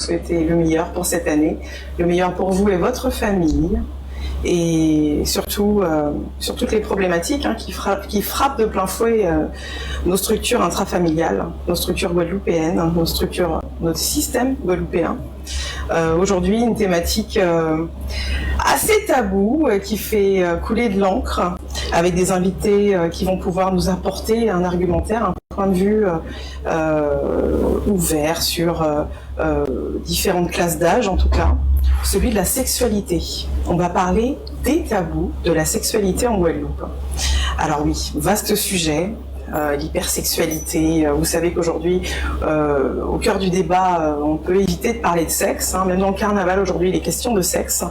souhaiter le meilleur pour cette année, le meilleur pour vous et votre famille, et surtout sur toutes les problématiques qui frappent de plein fouet nos structures intrafamiliales, nos structures guadeloupéennes, notre système guadeloupéen. Aujourd'hui, une thématique assez taboue qui fait couler de l'encre, avec des invités qui vont pouvoir nous apporter un argumentaire, un point de vue ouvert sur différentes classes d'âge, en tout cas, celui de la sexualité. On va parler des tabous de la sexualité en Guadeloupe. Alors oui, vaste sujet. L'hypersexualité, vous savez qu'aujourd'hui, au cœur du débat, on peut éviter de parler de sexe, même dans le carnaval aujourd'hui, il est question de sexe.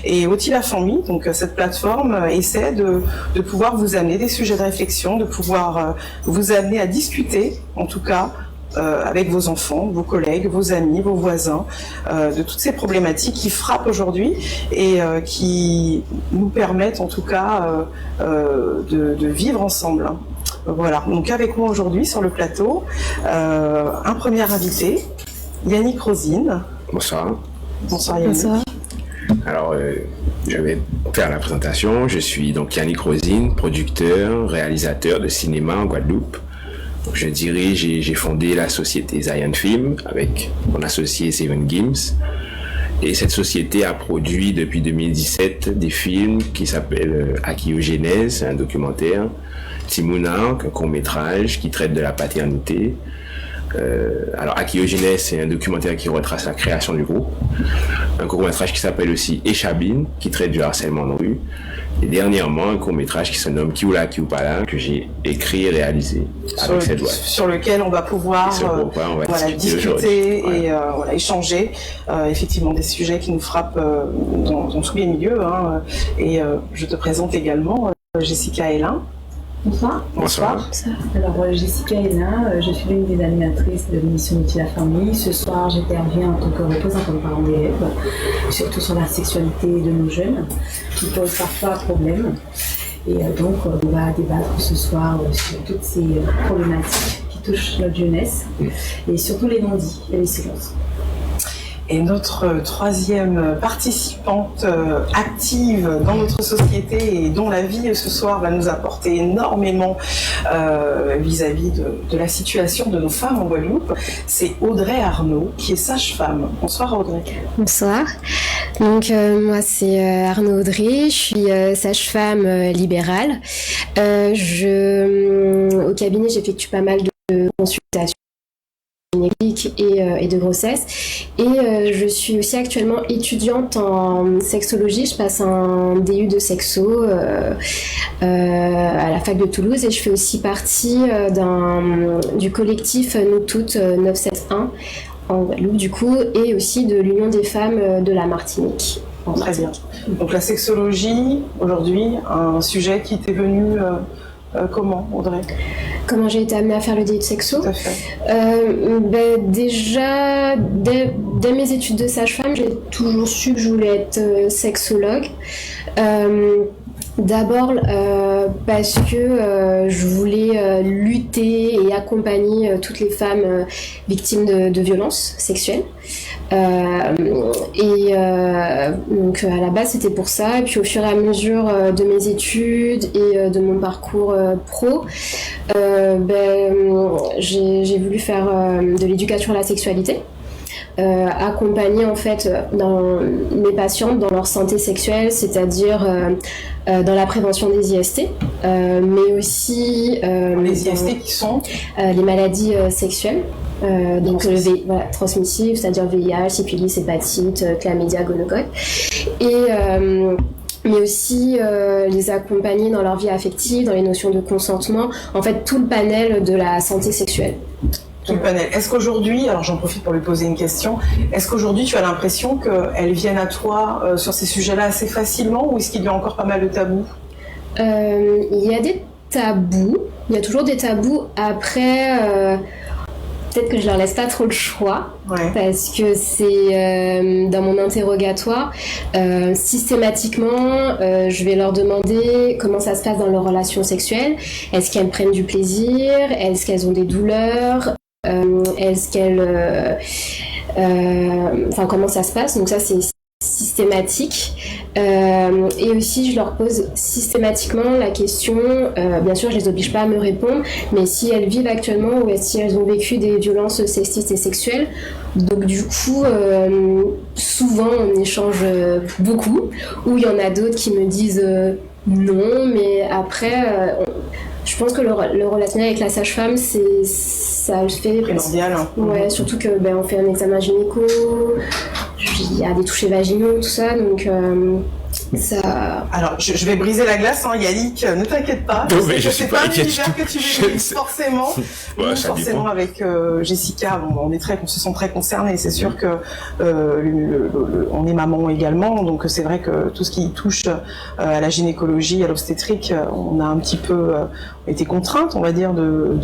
Et Otila Famille, donc cette plateforme, essaie de pouvoir vous amener des sujets de réflexion, de pouvoir vous amener à discuter, en tout cas, avec vos enfants, vos collègues, vos amis, vos voisins, de toutes ces problématiques qui frappent aujourd'hui et qui nous permettent en tout cas de vivre ensemble. Voilà, donc avec moi aujourd'hui sur le plateau, un premier invité, Yannick Rosine. Bonsoir. Bonsoir Yannick. Bonsoir. Alors, je vais faire la présentation. Je suis donc Yannick Rosine, producteur, réalisateur de cinéma en Guadeloupe. Donc, je dirige et j'ai fondé la société Zion Film avec mon associé Seven Gims. Et cette société a produit depuis 2017 des films qui s'appellent Akiogénèse, un documentaire, Timouna, un court-métrage qui traite de la paternité. Alors Akiogénèse, c'est un documentaire qui retrace la création du groupe. Un court-métrage qui s'appelle aussi Échabine, qui traite du harcèlement de rue. Et dernièrement, un court-métrage qui se nomme Kiula Kiupala, que j'ai écrit et réalisé avec cette voix. Sur lequel on va pouvoir discuter et échanger effectivement des sujets qui nous frappent dans tous les milieux. Et je te présente également Jessica Hélin. Bonsoir. Bonsoir. Alors, Jessica Hélin, je suis l'une des animatrices de l'émission Otila Famille. Ce soir, j'interviens en tant que représentante de parents d'élèves, surtout sur la sexualité de nos jeunes, qui pose parfois problème. Et donc, on va débattre ce soir sur toutes ces problématiques qui touchent notre jeunesse, et surtout les non-dits et les silences. Et notre troisième participante active dans notre société et dont la vie ce soir va nous apporter énormément vis-à-vis de la situation de nos femmes en Guadeloupe, c'est Audrey Arnaud, qui est sage-femme. Bonsoir Audrey. Bonsoir. Donc moi c'est Arnaud Audrey, je suis sage-femme libérale. Au cabinet j'effectue pas mal de consultations gynécologique et de grossesse, et je suis aussi actuellement étudiante en sexologie. Je passe un DU de sexo à la fac de Toulouse, et je fais aussi partie du collectif Nous Toutes 971 en Guadeloupe du coup, et aussi de l'Union des femmes de la Martinique. Très bien. Donc la sexologie aujourd'hui, un sujet qui t'est venu comment, Audrey? Comment j'ai été amenée à faire le DU de sexo? Tout à fait. Déjà, dès mes études de sage-femme, j'ai toujours su que je voulais être sexologue. D'abord parce que je voulais lutter et accompagner toutes les femmes victimes de violences sexuelles. Donc à la base c'était pour ça, et puis au fur et à mesure de mes études et de mon parcours pro, j'ai voulu faire de l'éducation à la sexualité. Accompagner en fait mes patientes dans leur santé sexuelle, c'est-à-dire dans la prévention des IST, mais aussi les IST qui sont les maladies sexuelles, donc transmissives, c'est-à-dire VIH, syphilis, hépatite, chlamydia, gonocoque, mais aussi les accompagner dans leur vie affective, dans les notions de consentement, en fait tout le panel de la santé sexuelle. Tout le panel. Est-ce qu'aujourd'hui, alors j'en profite pour lui poser une question, est-ce qu'aujourd'hui tu as l'impression qu'elles viennent à toi sur ces sujets-là assez facilement, ou est-ce qu'il y a encore pas mal de tabous? Il y a des tabous, il y a toujours des tabous. Après, peut-être que je leur laisse pas trop le choix, parce que c'est dans mon interrogatoire, systématiquement, je vais leur demander comment ça se passe dans leurs relations sexuelles. Est-ce qu'elles prennent du plaisir? Est-ce qu'elles ont des douleurs? Est-ce qu'elles Enfin, comment ça se passe. Donc ça, c'est systématique. Et aussi, je leur pose systématiquement la question, bien sûr, je les oblige pas à me répondre, mais si elles vivent actuellement ou si elles ont vécu des violences sexistes et sexuelles. Donc du coup, souvent, on échange beaucoup, ou il y en a d'autres qui me disent non, mais après... je pense que le relationnel avec la sage-femme, ça le fait primordial. Ouais, surtout que on fait un examen gynéco, il y a des touchés vaginaux, tout ça, donc ça. Alors, je vais briser la glace, Yannick, ne t'inquiète pas. Non, mais je suis pas inquiète du l'univers tout. que tu maîtrises forcément. Ouais, Nous, ça forcément, dépend. avec Jessica, on se sent très concernés. C'est sûr que on est maman également, donc c'est vrai que tout ce qui touche à la gynécologie, à l'obstétrique, on a un petit peu été contrainte, on va dire, de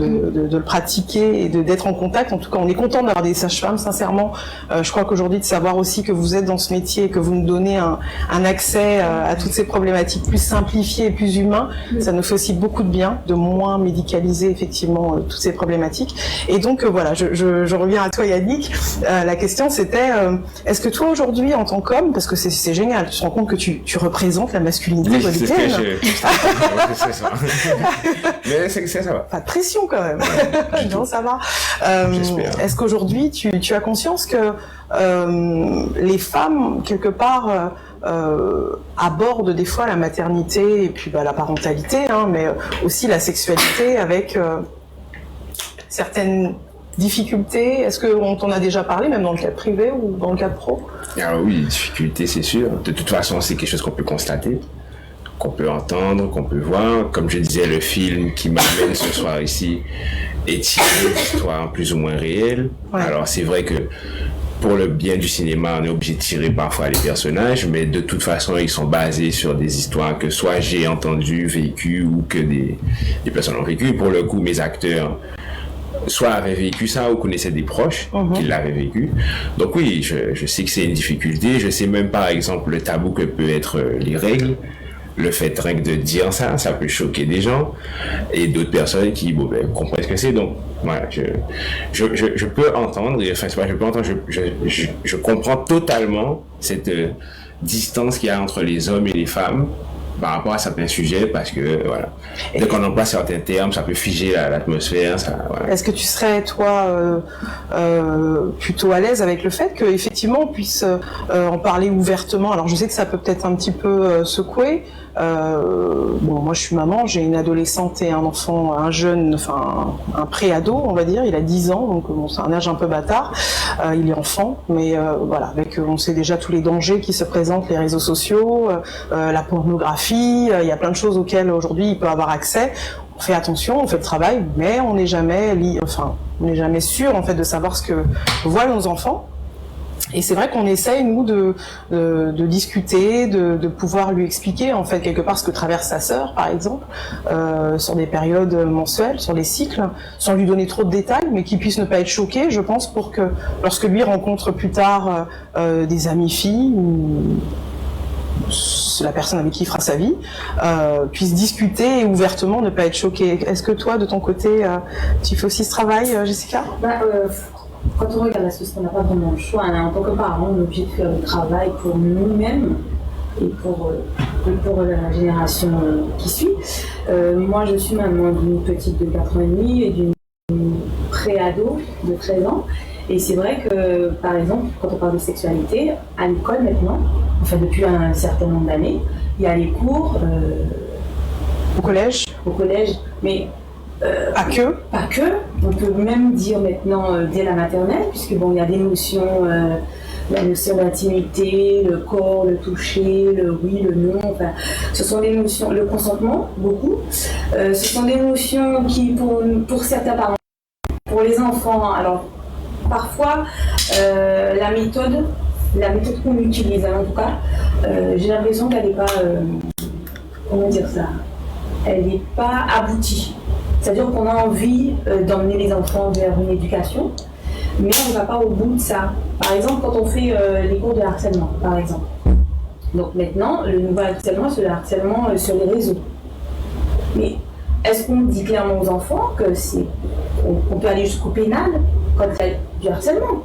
le pratiquer et d'être en contact. En tout cas, on est content d'avoir des sages-femmes, sincèrement. Je crois qu'aujourd'hui, de savoir aussi que vous êtes dans ce métier, que vous nous donnez un accès à toutes ces problématiques plus simplifiées et plus humain, ça nous fait aussi beaucoup de bien, de moins médicaliser effectivement toutes ces problématiques. Et donc voilà, je reviens à toi Yannick. La question c'était, est-ce que toi aujourd'hui en tant qu'homme, parce que c'est génial, tu te rends compte que tu représentes la masculinité Oui, c'est ce que wallisienne. c'est ça. Mais ça va. Pas de pression quand même. Non, ça va. J'espère. Est-ce qu'aujourd'hui tu as conscience que les femmes quelque part abordent des fois la maternité et puis la parentalité, mais aussi la sexualité avec certaines difficultés? Est-ce qu'on t'en a déjà parlé, même dans le cadre privé ou dans le cadre pro? Alors oui, difficulté, c'est sûr. De toute façon, c'est quelque chose qu'on peut constater, qu'on peut entendre, qu'on peut voir. Comme je disais, le film qui m'amène ce soir ici est tiré d'histoires plus ou moins réelles. Ouais. Alors c'est vrai que pour le bien du cinéma, on est obligé de tirer parfois les personnages, mais de toute façon, ils sont basés sur des histoires que soit j'ai entendues, vécues, ou que des personnes ont vécues. Pour le coup, mes acteurs soit avaient vécu ça ou connaissaient des proches qui l'avaient vécu. Donc oui, je sais que c'est une difficulté. Je sais même par exemple le tabou que peut être les règles. Le fait rien que de dire ça peut choquer des gens et d'autres personnes qui comprennent ce que c'est. Donc voilà, je peux entendre, enfin c'est pas je peux entendre, je comprends totalement cette distance qu'il y a entre les hommes et les femmes par rapport à certains sujets, parce que voilà, dès qu'on emploie certains termes, ça peut figer l'atmosphère. Voilà. Est-ce que tu serais toi plutôt à l'aise avec le fait qu'effectivement on puisse en parler ouvertement? Alors je sais que ça peut peut-être un petit peu secouer. Moi je suis maman, j'ai une adolescente et un enfant, un jeune, enfin un pré-ado on va dire, il a 10 ans, donc c'est un âge un peu bâtard, il est enfant, mais voilà, on sait déjà tous les dangers qui se présentent, les réseaux sociaux, la pornographie, il y a plein de choses auxquelles aujourd'hui il peut avoir accès. On fait attention, on fait le travail, mais on n'est jamais sûr en fait de savoir ce que voient nos enfants. Et c'est vrai qu'on essaye, nous, de discuter, de pouvoir lui expliquer, en fait, quelque part, ce que traverse sa sœur, par exemple, sur des périodes mensuelles, sur les cycles, sans lui donner trop de détails, mais qu'il puisse ne pas être choqué, je pense, pour que, lorsque lui rencontre plus tard des amies filles, ou la personne avec qui il fera sa vie, puisse discuter et ouvertement ne pas être choqué. Est-ce que toi, de ton côté, tu fais aussi ce travail, Jessica? Quand on regarde la société, on n'a pas vraiment le choix. En tant que parents, on est obligé de faire le travail pour nous-mêmes et pour la génération qui suit. Moi, je suis maman d'une petite de 4 ans et demi et d'une pré-ado de 13 ans. Et c'est vrai que, par exemple, quand on parle de sexualité, à l'école maintenant, enfin depuis un certain nombre d'années, il y a les cours au collège, mais pas que. On peut même dire maintenant dès la maternelle, puisque il y a des notions, la notion d'intimité, le corps, le toucher, le oui, le non. Enfin, ce sont des notions, le consentement beaucoup. Ce sont des notions qui, pour certains parents, pour les enfants, alors parfois la méthode qu'on utilise, en tout cas, j'ai l'impression qu'elle n'est pas, comment dire ça, elle n'est pas aboutie. C'est-à-dire qu'on a envie d'emmener les enfants vers une éducation, mais on ne va pas au bout de ça. Par exemple, quand on fait les cours de harcèlement, par exemple. Donc maintenant, le nouveau harcèlement, c'est le harcèlement sur les réseaux. Mais est-ce qu'on dit clairement aux enfants qu'on peut aller jusqu'au pénal quand il y a du harcèlement?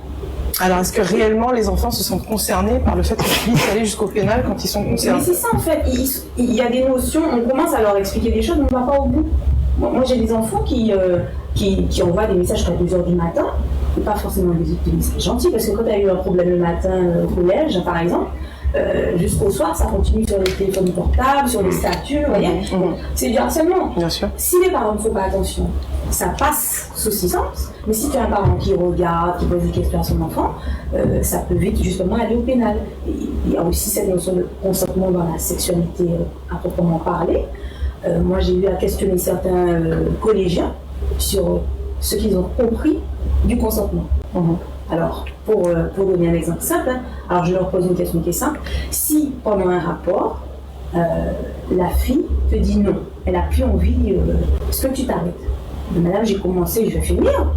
Alors, est-ce que réellement les enfants se sentent concernés par le fait qu'on puisse aller jusqu'au pénal quand ils sont concernés? Mais c'est ça en fait, il y a des notions, on commence à leur expliquer des choses, mais on ne va pas au bout. Moi j'ai des enfants qui envoient des messages à 2h du matin, et pas forcément des messages gentils, parce que quand tu as eu un problème le matin au collège, par exemple, jusqu'au soir, ça continue sur les téléphones portables, sur les statuts, vous voyez. C'est du harcèlement. Bien sûr. Si les parents ne font pas attention, ça passe sous silence, mais si tu as un parent qui regarde, qui pose des questions à son enfant, ça peut vite justement aller au pénal. Et il y a aussi cette notion de consentement dans la sexualité à proprement parler. Moi j'ai eu à questionner certains collégiens sur ce qu'ils ont compris du consentement. Alors, pour donner un exemple simple, alors je leur pose une question qui est simple. Si pendant un rapport, la fille te dit non, elle n'a plus envie, est-ce que tu t'arrêtes? Madame, j'ai commencé, je vais finir.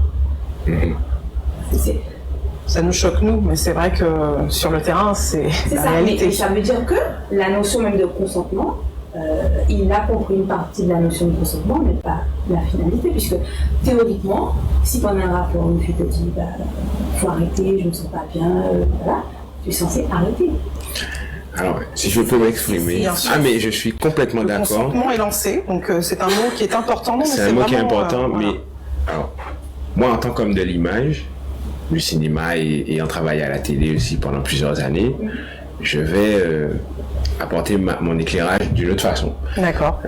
Ça nous choque nous, mais c'est vrai que sur le terrain, c'est la réalité. Mais ça veut dire que la notion même de consentement, il a compris une partie de la notion de consentement, mais pas la finalité, puisque théoriquement, si pendant un rapport, une fille te dit faut arrêter, je ne me sens pas bien, voilà, tu es censé arrêter. Alors, si je peux m'exprimer. Mais je suis complètement d'accord. Le consentement est lancé, donc c'est un mot qui est important. C'est un mot qui est important, mais alors, moi, en tant qu'homme de l'image, du cinéma et en travaillant à la télé aussi pendant plusieurs années, je vais apporter mon éclairage d'une autre façon. D'accord.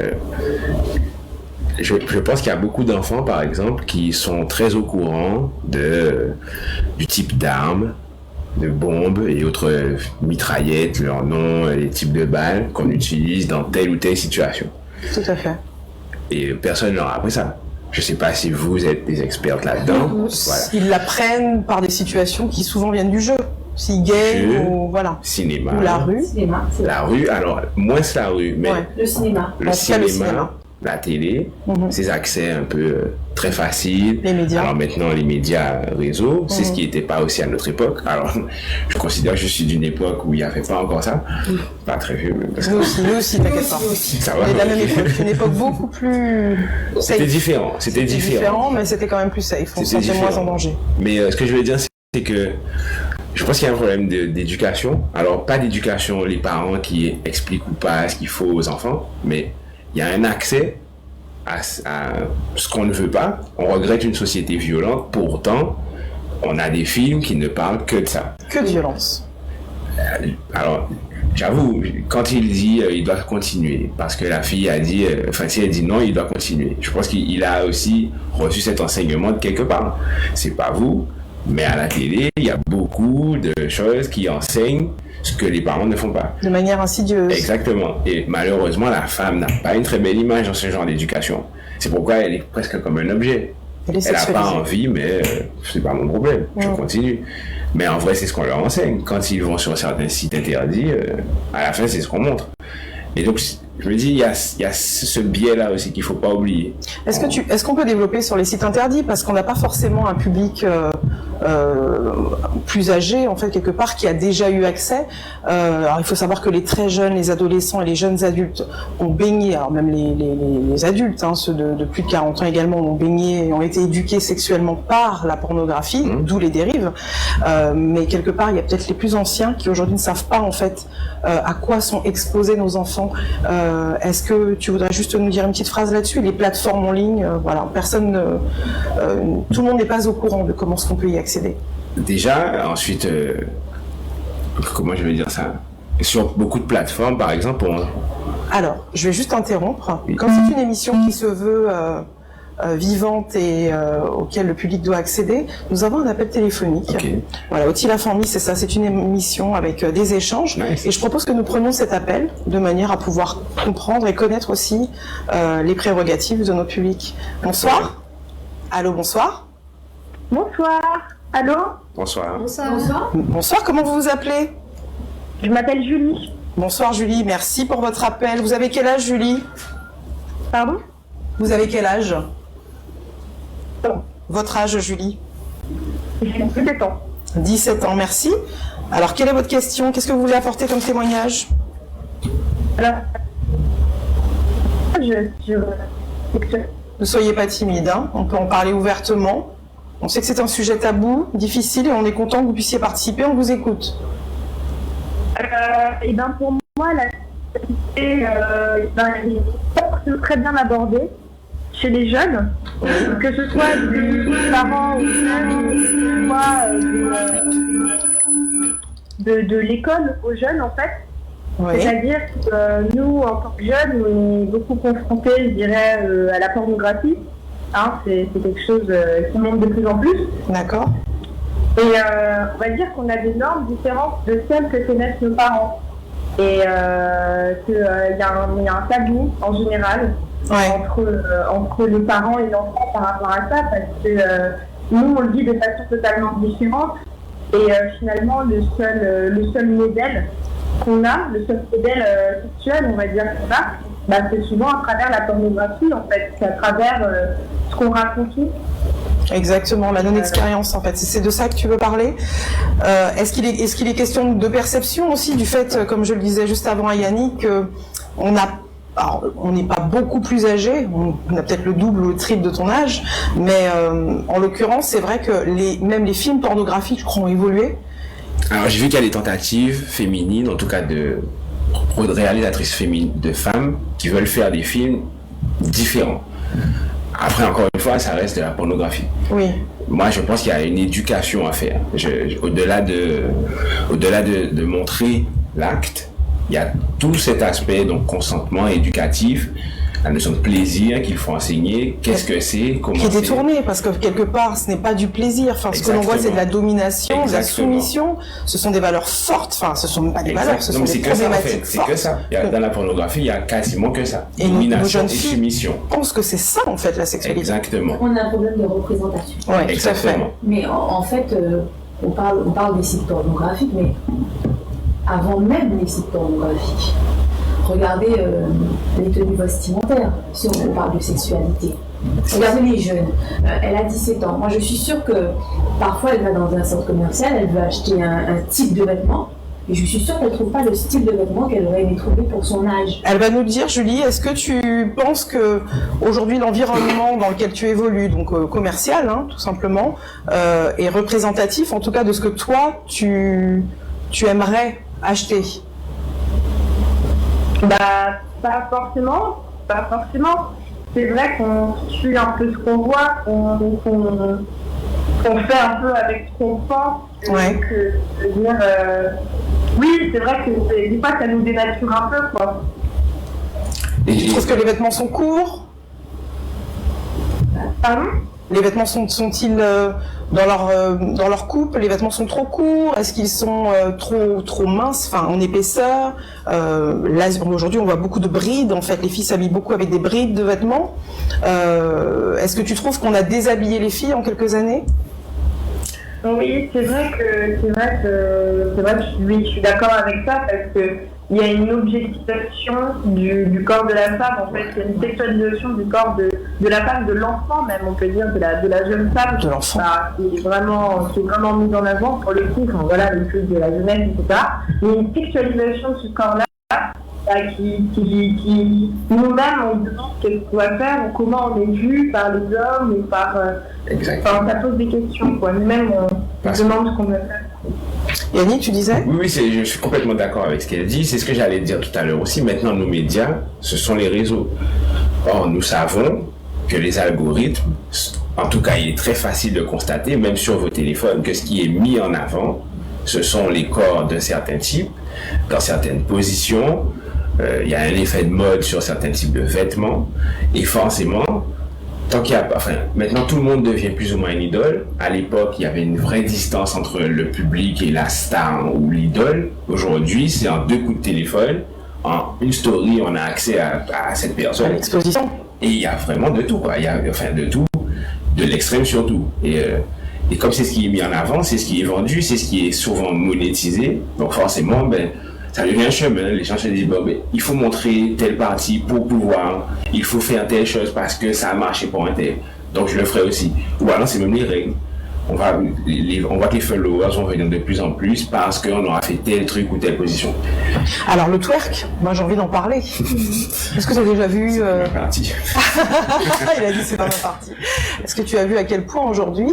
Je pense qu'il y a beaucoup d'enfants, par exemple, qui sont très au courant du type d'armes, de bombes et autres mitraillettes, leurs noms, les types de balles qu'on utilise dans telle ou telle situation. Tout à fait. Et personne ne leur a appris ça. Je ne sais pas si vous êtes des expertes là-dedans. Voilà. Ils l'apprennent par des situations qui souvent viennent du jeu. Si gay ou voilà. Cinéma. Ou la rue. Cinéma, la rue, alors moins la rue, mais le cinéma. Le cinéma, la télé, ces accès un peu très faciles. Les médias. Alors maintenant, les médias réseaux, c'est ce qui n'était pas aussi à notre époque. Alors, je considère que je suis d'une époque où il n'y avait pas encore ça. Pas très vieux. Nous aussi, t'inquiète pas. Ça va. On est de la même époque. Une époque beaucoup plus safe. C'était différent. C'était différent, mais c'était quand même plus safe. On se sentait moins en danger. Mais ce que je veux dire, c'est que je pense qu'il y a un problème d'éducation. Alors, pas d'éducation, les parents qui expliquent ou pas ce qu'il faut aux enfants, mais il y a un accès à ce qu'on ne veut pas. On regrette une société violente, pourtant, on a des films qui ne parlent que de ça. Que de violence. Alors, j'avoue, quand il dit il doit continuer, parce que la fille a dit, si elle dit non, il doit continuer. Je pense qu'il a aussi reçu cet enseignement de quelque part. C'est pas vous, mais à la télé, il y a beaucoup de choses qui enseignent ce que les parents ne font pas. De manière insidieuse. Exactement. Et malheureusement, la femme n'a pas une très belle image dans ce genre d'éducation. C'est pourquoi elle est presque comme un objet. Elle n'a pas envie, mais c'est pas mon problème. Je continue. Mais en vrai, c'est ce qu'on leur enseigne. Quand ils vont sur certains sites interdits, à la fin, c'est ce qu'on montre. Et donc, je me dis, il y a ce biais-là aussi qu'il ne faut pas oublier. Est-ce qu'on peut développer sur les sites interdits? Parce qu'on n'a pas forcément un public plus âgé, en fait, quelque part, qui a déjà eu accès. Alors, il faut savoir que les très jeunes, les adolescents et les jeunes adultes ont baigné, alors même les adultes, ceux de plus de 40 ans également, ont baigné et ont été éduqués sexuellement par la pornographie, d'où les dérives. Mais quelque part, il y a peut-être les plus anciens qui aujourd'hui ne savent pas, en fait, à quoi sont exposés nos enfants. Est-ce que tu voudrais juste nous dire une petite phrase là-dessus? Les plateformes en ligne, voilà, tout le monde n'est pas au courant de comment est-ce qu'on peut y accéder. Déjà, ensuite, comment je vais dire ça? Sur beaucoup de plateformes, par exemple, Alors, je vais juste interrompre. Oui. Comme c'est une émission qui se veut vivante et auquel le public doit accéder, nous avons un appel téléphonique. Okay. Voilà, Ottilie la famille, c'est ça, c'est une émission avec des échanges. Nice. Et je propose que nous prenions cet appel de manière à pouvoir comprendre et connaître aussi les prérogatives de notre public. Bonsoir. Allô, bonsoir. Bonsoir. Allô. Bonsoir. Bonsoir. Bonsoir, comment vous vous appelez? Je m'appelle Julie. Bonsoir Julie, merci pour votre appel. Vous avez quel âge, Julie? Pardon? Vous avez quel âge? Non. Votre âge, Julie? J'ai 17 ans. 17 ans, merci. Alors, quelle est votre question? Qu'est-ce que vous voulez apporter comme témoignage? Alors, ne soyez pas timide, on peut en parler ouvertement. On sait que c'est un sujet tabou, difficile, et on est content que vous puissiez participer. On vous écoute. Et ben pour moi, la sexualité, c'est très bien abordé chez les jeunes, que ce soit des parents ou même de l'école aux jeunes en fait. Oui. C'est-à-dire que nous, en tant que jeunes, on est beaucoup confrontés, je dirais, à la pornographie. Hein, c'est quelque chose qui monte de plus en plus. D'accord. Et on va dire qu'on a des normes différentes de celles que connaissent nos parents. Et qu'il y a un tabou en général entre les parents et l'enfant par rapport à ça, parce que nous, on le vit de façon totalement différente. Et finalement, le seul modèle qu'on a, le seul modèle sexuel, on va dire qu'on a, bah, c'est souvent à travers la pornographie, en fait. C'est à travers ce qu'on raconte. Exactement, la non-expérience en fait. C'est de ça que tu veux parler. Est-ce qu'il est question de perception aussi du fait, comme je le disais juste avant à Yannick, on n'est pas beaucoup plus âgé, on a peut-être le double ou le triple de ton âge, mais en l'occurrence, c'est vrai que même les films pornographiques, je crois, ont évolué. Alors j'ai vu qu'il y a des tentatives féminines, en tout cas de réalisatrices féminines, de femmes qui veulent faire des films différents. Après, encore une fois, ça reste de la pornographie. Oui. Moi, je pense qu'il y a une éducation à faire. Au-delà de montrer l'acte, il y a tout cet aspect, donc consentement éducatif, la notion de plaisir qu'il faut enseigner, qu'est-ce que c'est, comment qui est c'est. détourné, parce que quelque part, ce n'est pas du plaisir. Enfin, ce que l'on voit, c'est de la domination, de la soumission. Ce sont des valeurs fortes. Enfin, ce sont pas des valeurs, ce sont des problématiques fortes. C'est que ça. Dans la pornographie, il y a quasiment que ça. Et Domination et soumission. Je pense que c'est ça, en fait, la sexualité. Exactement. On a un problème de représentation. Ouais, exactement. Mais en fait, on parle des sites pornographiques, mais avant même les sites pornographiques, regardez les tenues vestimentaires, si on parle de sexualité. Regardez les jeunes. Elle a 17 ans. Moi, je suis sûre que parfois, elle va dans un centre commercial, elle veut acheter un type de vêtement, et je suis sûre qu'elle ne trouve pas le style de vêtement qu'elle aurait aimé trouver pour son âge. Elle va nous le dire, Julie, est-ce que tu penses que aujourd'hui l'environnement dans lequel tu évolues, donc commercial, hein, tout simplement, est représentatif, en tout cas, de ce que toi, tu aimerais acheter? Bah, pas forcément. C'est vrai qu'on suit un peu ce qu'on voit, qu'on fait un peu avec ce qu'on pense. Ouais. Oui, c'est vrai que des fois, ça nous dénature un peu, quoi. Tu trouves que les vêtements sont courts? Pardon? Les vêtements sont-ils dans leur coupe? Les vêtements sont trop courts? Est-ce qu'ils sont trop minces, enfin en épaisseur? Là, aujourd'hui, on voit beaucoup de brides. En fait, les filles s'habillent beaucoup avec des brides de vêtements. Est-ce que tu trouves qu'on a déshabillé les filles en quelques années? Oui, c'est vrai que je suis d'accord avec ça, parce que il y a une objectivation du corps de la femme, en fait. Il y a une sexualisation du corps de la femme, de l'enfant même, on peut dire, de la jeune femme. De l'enfant. Qui est vraiment mise en avant pour le coup, enfin, voilà, le culte de la jeunesse, etc. Il y a une sexualisation de ce corps-là qui nous-mêmes, on se demande qu'est-ce qu'on doit faire, ou comment on est vu par les hommes, ou par... Enfin, ça pose des questions, quoi. Nous-mêmes, on se demande ce qu'on doit faire. Yannick, tu disais? Oui, je suis complètement d'accord avec ce qu'elle dit. C'est ce que j'allais dire tout à l'heure aussi. Maintenant, nos médias, ce sont les réseaux. Or, nous savons que les algorithmes, en tout cas, il est très facile de constater, même sur vos téléphones, que ce qui est mis en avant, ce sont les corps d'un certain type, dans certaines positions. Il y a un effet de mode sur certains types de vêtements. Et forcément, maintenant tout le monde devient plus ou moins une idole. À l'époque, il y avait une vraie distance entre le public et la star ou l'idole. Aujourd'hui, c'est en 2 coups de téléphone, en une story, on a accès à cette personne. À l'exposition. Et il y a vraiment de tout, quoi. Il y a de tout, de l'extrême surtout. Et comme c'est ce qui est mis en avant, c'est ce qui est vendu, c'est ce qui est souvent monétisé. Donc forcément, ça devient un chemin. Les gens se disent, il faut montrer telle partie pour pouvoir, il faut faire telle chose parce que ça a marché pour un tel. Donc je le ferai aussi. Ou alors c'est même les règles. on voit que les followers vont venir de plus en plus parce qu'on aura fait tel truc ou telle position. Alors le twerk, moi j'ai envie d'en parler. Est-ce que tu as déjà vu C'est ma partie. Il a dit c'est pas ma partie. Est-ce que tu as vu à quel point aujourd'hui,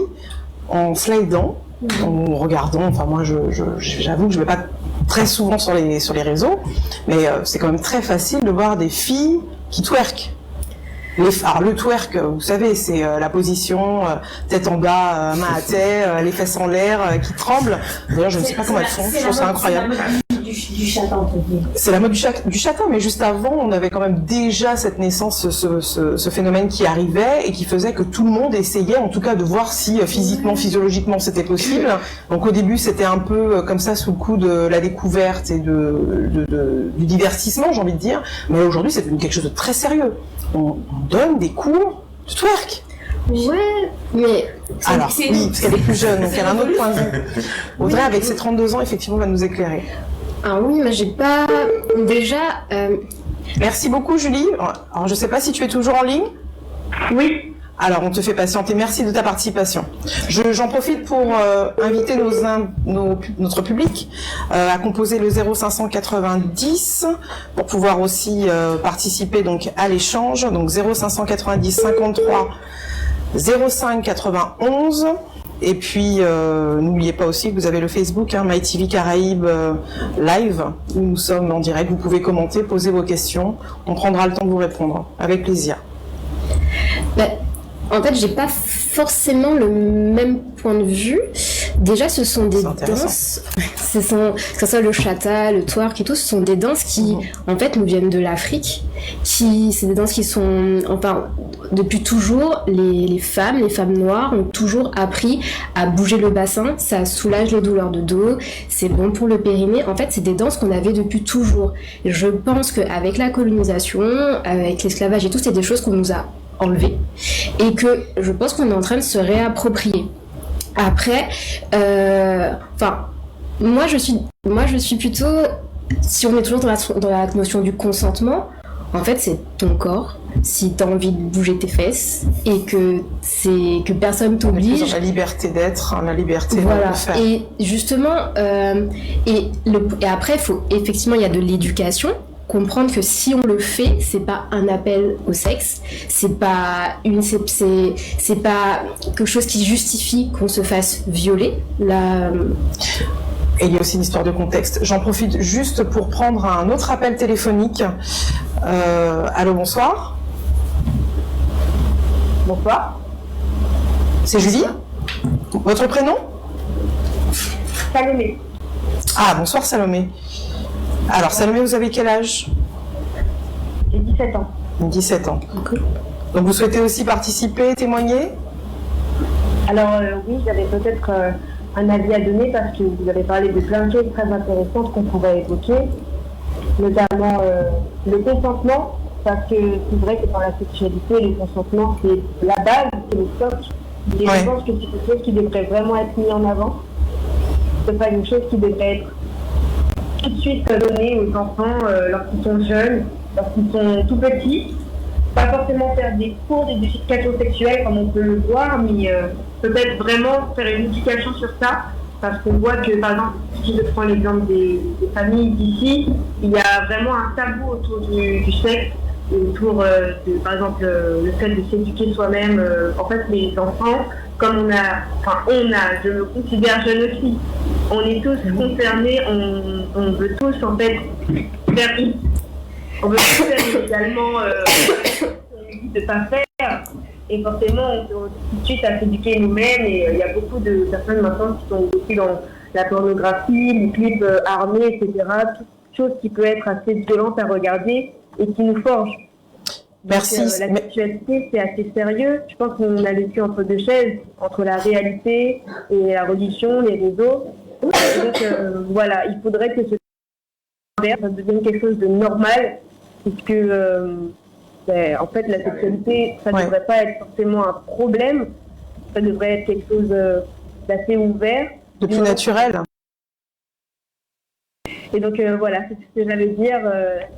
en slidant, en regardant, enfin moi j'avoue que je vais pas très souvent sur les réseaux, mais c'est quand même très facile de voir des filles qui twerkent. Alors le twerk, vous savez, c'est la position tête en bas, main à terre, les fesses en l'air qui tremblent. D'ailleurs, je ne sais pas comment elles font. Je trouve ça incroyable. Du châtain, entre guillemets. C'est la mode du châtain, mais juste avant, on avait quand même déjà cette naissance, ce phénomène qui arrivait et qui faisait que tout le monde essayait, en tout cas, de voir si physiquement, physiologiquement, c'était possible. Donc au début, c'était un peu comme ça sous le coup de la découverte et du divertissement, j'ai envie de dire. Mais aujourd'hui, c'est devenu quelque chose de très sérieux. On donne des cours de twerk. Ouais, mais... Alors, oui, parce qu'elle est plus jeune, donc elle a un autre point de vue. Audrey, avec ses 32 ans, effectivement, va nous éclairer. Ah oui, mais j'ai pas... Déjà... Merci beaucoup, Julie. Alors, je sais pas si tu es toujours en ligne. Oui. Alors, on te fait patienter. Merci de ta participation. J'en profite pour inviter notre public à composer le 0590 pour pouvoir aussi participer donc à l'échange. Donc 0590 53 05 91. Et puis, n'oubliez pas aussi que vous avez le Facebook, MyTV Caraïbes Live, où nous sommes en direct. Vous pouvez commenter, poser vos questions. On prendra le temps de vous répondre. Avec plaisir. En fait, j'ai pas forcément le même point de vue. Déjà, ce sont des danses, que ce soit le chata, le twerk et tout, ce sont des danses qui, en fait, nous viennent de l'Afrique. C'est des danses qui sont, enfin, depuis toujours, les femmes noires ont toujours appris à bouger le bassin. Ça soulage les douleurs de dos, c'est bon pour le périnée. En fait, c'est des danses qu'on avait depuis toujours. Je pense qu'avec la colonisation, avec l'esclavage et tout, c'est des choses qu'on nous a enlevé et que je pense qu'on est en train de se réapproprier. Après, moi je suis plutôt, si on est toujours dans la notion du consentement, en fait c'est ton corps. Si tu as envie de bouger tes fesses et que personne t'oblige. La liberté d'être, la liberté de faire. Et justement, et après, effectivement, il y a de l'éducation. Comprendre que si on le fait, c'est pas un appel au sexe, c'est pas quelque chose qui justifie qu'on se fasse violer. Et il y a aussi une histoire de contexte. J'en profite juste pour prendre un autre appel téléphonique. Allô, bonsoir. Bonsoir. C'est Julie. Votre prénom? Salomé. Ah, bonsoir Salomé. Alors Salomé, vous avez quel âge? J'ai 17 ans. 17 ans. Donc vous souhaitez aussi participer, témoigner? Alors oui, j'avais peut-être un avis à donner parce que vous avez parlé de plein de choses très intéressantes qu'on pourrait évoquer, notamment le consentement, parce que c'est vrai que dans la sexualité, le consentement c'est la base, c'est le socle. Et je pense que c'est quelque chose qui devrait vraiment être mis en avant. C'est pas une chose qui devrait être tout de suite donné aux enfants lorsqu'ils sont jeunes, lorsqu'ils sont tout petits. Pas forcément faire des cours d'éducation sexuelle comme on peut le voir, mais peut-être vraiment faire une éducation sur ça, parce qu'on voit que, par exemple, si je prends l'exemple des familles d'ici, il y a vraiment un tabou autour du sexe, autour de, par exemple, le fait de s'éduquer soi-même. En fait, les enfants, comme je me considère jeune aussi, on est tous concernés, on veut tous en fait faire également de ne pas faire, et forcément on se retrouve tout de suite à s'éduquer nous-mêmes, et il y a beaucoup de personnes maintenant qui sont aussi dans la pornographie, les clips armés, etc. Toute chose qui peut être assez violente à regarder et qui nous forge. Merci. Donc, la sexualité, c'est assez sérieux. Je pense qu'on a vécu entre deux chaises, entre la réalité et la religion, les réseaux. Donc voilà, il faudrait que ça devienne quelque chose de normal, puisque en fait la sexualité, ça ne devrait pas être forcément un problème, ça devrait être quelque chose d'assez ouvert. De plus naturel. Et donc voilà, c'est ce que j'allais dire.